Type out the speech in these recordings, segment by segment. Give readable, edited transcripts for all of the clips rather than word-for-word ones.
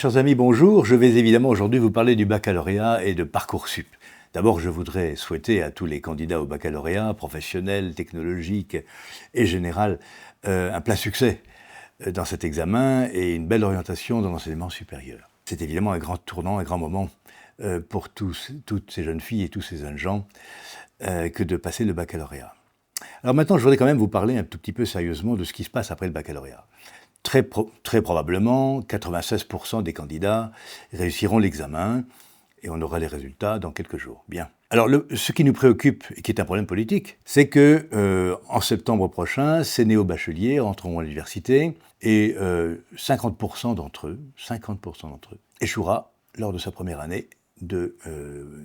Chers amis, bonjour. Je vais évidemment aujourd'hui vous parler du baccalauréat et de Parcoursup. D'abord, je voudrais souhaiter à tous les candidats au baccalauréat, professionnels, technologiques et général, un plein succès dans cet examen et une belle orientation dans l'enseignement supérieur. C'est évidemment un grand tournant, un grand moment pour toutes ces jeunes filles et tous ces jeunes gens que de passer le baccalauréat. Alors maintenant, je voudrais quand même vous parler un tout petit peu sérieusement de ce qui se passe après le baccalauréat. Très probablement, 96% des candidats réussiront l'examen et on aura les résultats dans quelques jours. Bien. Alors, ce qui nous préoccupe et qui est un problème politique, c'est que en septembre prochain, ces néo-bacheliers rentreront à l'université et 50% d'entre eux échouera lors de sa première année de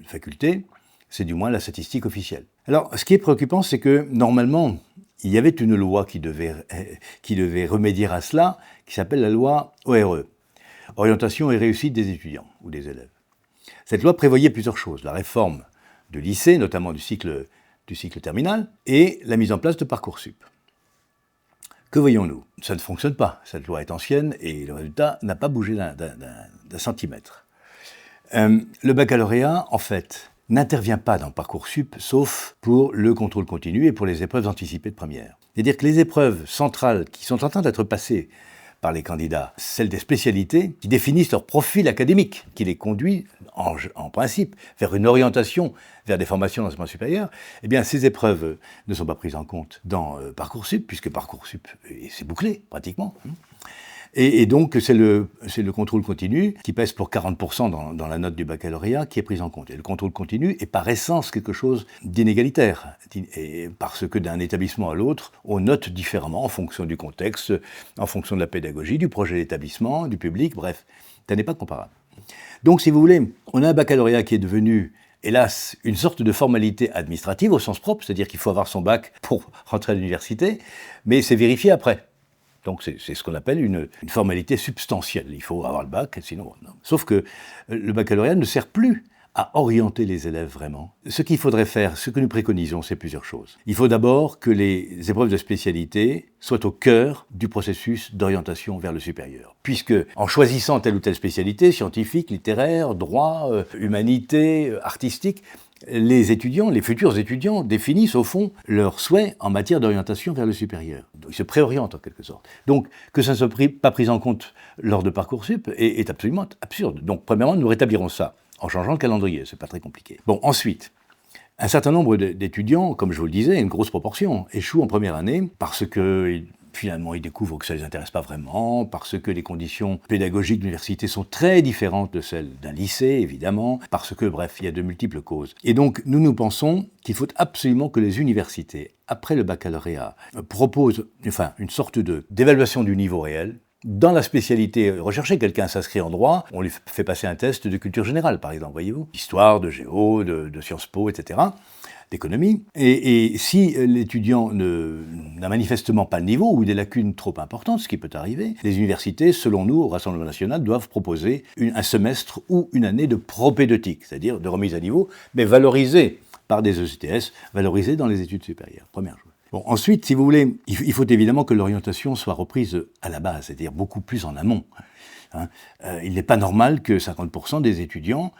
faculté. C'est du moins la statistique officielle. Alors, ce qui est préoccupant, c'est que normalement, il y avait une loi qui devait remédier à cela, qui s'appelle la loi ORE, Orientation et réussite des étudiants ou des élèves. Cette loi prévoyait plusieurs choses, la réforme du lycée, notamment du cycle terminal, et la mise en place de Parcoursup. Que voyons-nous? Ça ne fonctionne pas, cette loi est ancienne et le résultat n'a pas bougé d'un centimètre. Le baccalauréat, en fait, n'intervient pas dans Parcoursup, sauf pour le contrôle continu et pour les épreuves anticipées de première. C'est-à-dire que les épreuves centrales qui sont en train d'être passées par les candidats, celles des spécialités, qui définissent leur profil académique, qui les conduit, en principe, vers une orientation vers des formations d'enseignement supérieur, eh bien, ces épreuves ne sont pas prises en compte dans Parcoursup, puisque Parcoursup, c'est bouclé, pratiquement. Et donc, c'est le contrôle continu qui pèse pour 40% dans la note du baccalauréat qui est prise en compte. Et le contrôle continu est par essence quelque chose d'inégalitaire, parce que d'un établissement à l'autre, on note différemment en fonction du contexte, en fonction de la pédagogie, du projet d'établissement, du public, bref, ça n'est pas comparable. Donc, si vous voulez, on a un baccalauréat qui est devenu, hélas, une sorte de formalité administrative au sens propre, c'est-à-dire qu'il faut avoir son bac pour rentrer à l'université, mais c'est vérifié après. Donc c'est ce qu'on appelle une formalité substantielle. Il faut avoir le bac, sinon... Non. Sauf que le baccalauréat ne sert plus à orienter les élèves vraiment. Ce qu'il faudrait faire, ce que nous préconisons, c'est plusieurs choses. Il faut d'abord que les épreuves de spécialité soient au cœur du processus d'orientation vers le supérieur. Puisque en choisissant telle ou telle spécialité, scientifique, littéraire, droit, humanité, artistique, les étudiants, les futurs étudiants, définissent au fond leurs souhaits en matière d'orientation vers le supérieur. Donc, ils se préorientent en quelque sorte. Donc, que ça ne soit pas pris en compte lors de Parcoursup est absolument absurde. Donc, premièrement, nous rétablirons ça en changeant le calendrier, c'est pas très compliqué. Bon, ensuite, un certain nombre d'étudiants, comme je vous le disais, une grosse proportion, échouent en première année parce que finalement, ils découvrent que ça ne les intéresse pas vraiment, parce que les conditions pédagogiques de l'université sont très différentes de celles d'un lycée, évidemment, parce que, bref, il y a de multiples causes. Et donc, nous pensons qu'il faut absolument que les universités, après le baccalauréat, proposent une sorte d'évaluation du niveau réel. Dans la spécialité recherchée, quelqu'un s'inscrit en droit, on lui fait passer un test de culture générale, par exemple, voyez-vous, d'histoire, de géo, de Sciences Po, etc., d'économie. Et si l'étudiant n'a manifestement pas le niveau ou des lacunes trop importantes, ce qui peut arriver, les universités, selon nous, au Rassemblement national, doivent proposer un semestre ou une année de propédeutique, c'est-à-dire de remise à niveau, mais valorisée par des ECTS, valorisée dans les études supérieures. Première chose. Bon, ensuite, si vous voulez, il faut évidemment que l'orientation soit reprise à la base, c'est-à-dire beaucoup plus en amont. Il n'est pas normal que 50% des étudiants,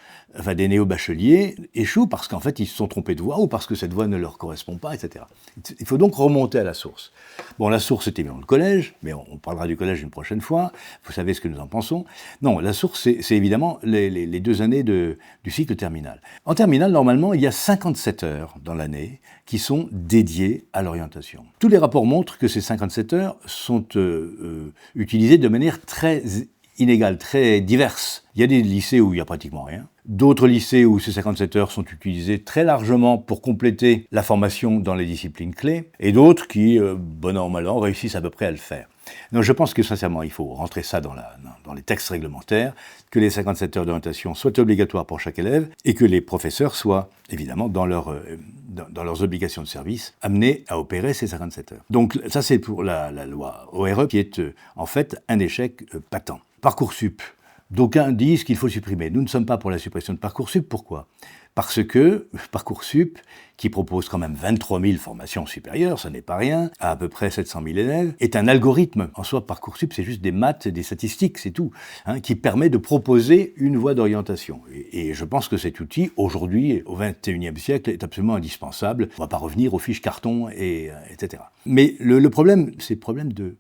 des néo-bacheliers, échouent parce qu'en fait ils se sont trompés de voie ou parce que cette voie ne leur correspond pas, etc. Il faut donc remonter à la source. Bon, la source c'était bien le collège, mais on parlera du collège une prochaine fois, vous savez ce que nous en pensons. Non, la source c'est évidemment les 2 années du cycle terminal. En terminale, normalement, il y a 57 heures dans l'année qui sont dédiées à l'orientation. Tous les rapports montrent que ces 57 heures sont utilisées de manière très inégales, très diverses. Il y a des lycées où il n'y a pratiquement rien. D'autres lycées où ces 57 heures sont utilisées très largement pour compléter la formation dans les disciplines clés, et d'autres qui, bon an, mal an, réussissent à peu près à le faire. Donc je pense que sincèrement, il faut rentrer ça dans les textes réglementaires, que les 57 heures d'orientation soient obligatoires pour chaque élève, et que les professeurs soient, évidemment, dans leurs obligations de service, amenés à opérer ces 57 heures. Donc ça, c'est pour la loi ORE, qui est en fait un échec patent. Parcoursup D'aucuns disent qu'il faut supprimer. Nous ne sommes pas pour la suppression de Parcoursup. Pourquoi ? Parce que Parcoursup, qui propose quand même 23 000 formations supérieures, ça n'est pas rien, à peu près 700 000 élèves, est un algorithme. En soi, Parcoursup, c'est juste des maths et des statistiques, c'est tout, qui permet de proposer une voie d'orientation. Et je pense que cet outil, aujourd'hui, au XXIe siècle, est absolument indispensable. On ne va pas revenir aux fiches carton, etc. Mais le problème, c'est le problème de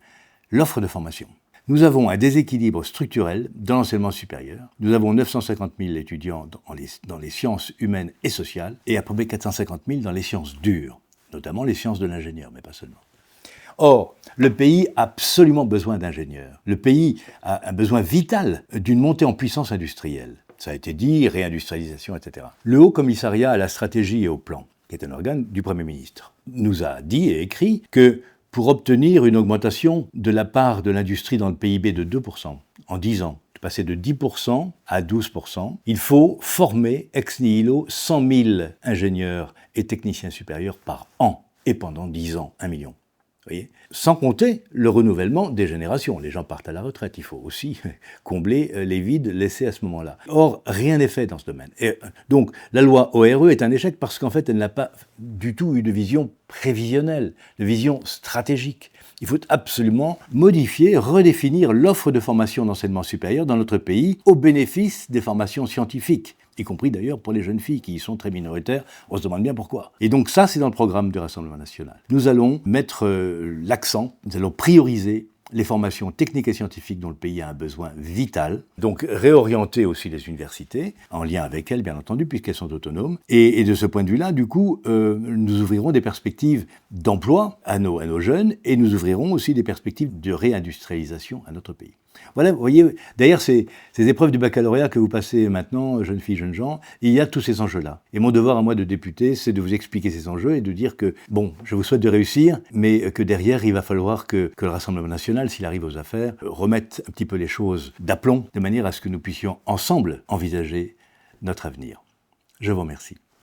l'offre de formation. Nous avons un déséquilibre structurel dans l'enseignement supérieur. Nous avons 950 000 étudiants dans les sciences humaines et sociales et à peu près 450 000 dans les sciences dures, notamment les sciences de l'ingénieur, mais pas seulement. Or, le pays a absolument besoin d'ingénieurs. Le pays a un besoin vital d'une montée en puissance industrielle. Ça a été dit, réindustrialisation, etc. Le Haut Commissariat à la stratégie et au plan, qui est un organe du Premier ministre, nous a dit et écrit que pour obtenir une augmentation de la part de l'industrie dans le PIB de 2% en 10 ans, de passer de 10% à 12%, il faut former ex nihilo 100 000 ingénieurs et techniciens supérieurs par an, et pendant 10 ans, 1 million. Vous voyez ? Sans compter le renouvellement des générations. Les gens partent à la retraite, il faut aussi combler les vides laissés à ce moment-là. Or, rien n'est fait dans ce domaine. Et donc, la loi ORE est un échec parce qu'en fait, elle n'a pas du tout eu de vision prévisionnelle, de vision stratégique. Il faut absolument modifier, redéfinir l'offre de formation d'enseignement supérieur dans notre pays au bénéfice des formations scientifiques, y compris d'ailleurs pour les jeunes filles qui y sont très minoritaires. On se demande bien pourquoi. Et donc ça, c'est dans le programme du Rassemblement national. Nous allons mettre l'accent, nous allons prioriser les formations techniques et scientifiques dont le pays a un besoin vital, donc réorienter aussi les universités, en lien avec elles bien entendu, puisqu'elles sont autonomes. Et de ce point de vue-là, du coup, nous ouvrirons des perspectives d'emploi à nos jeunes, et nous ouvrirons aussi des perspectives de réindustrialisation à notre pays. Voilà, vous voyez, derrière ces épreuves du baccalauréat que vous passez maintenant, jeunes filles, jeunes gens, il y a tous ces enjeux-là. Et mon devoir à moi de député, c'est de vous expliquer ces enjeux et de dire que, bon, je vous souhaite de réussir, mais que derrière, il va falloir que le Rassemblement national, s'il arrive aux affaires, remette un petit peu les choses d'aplomb, de manière à ce que nous puissions ensemble envisager notre avenir. Je vous remercie.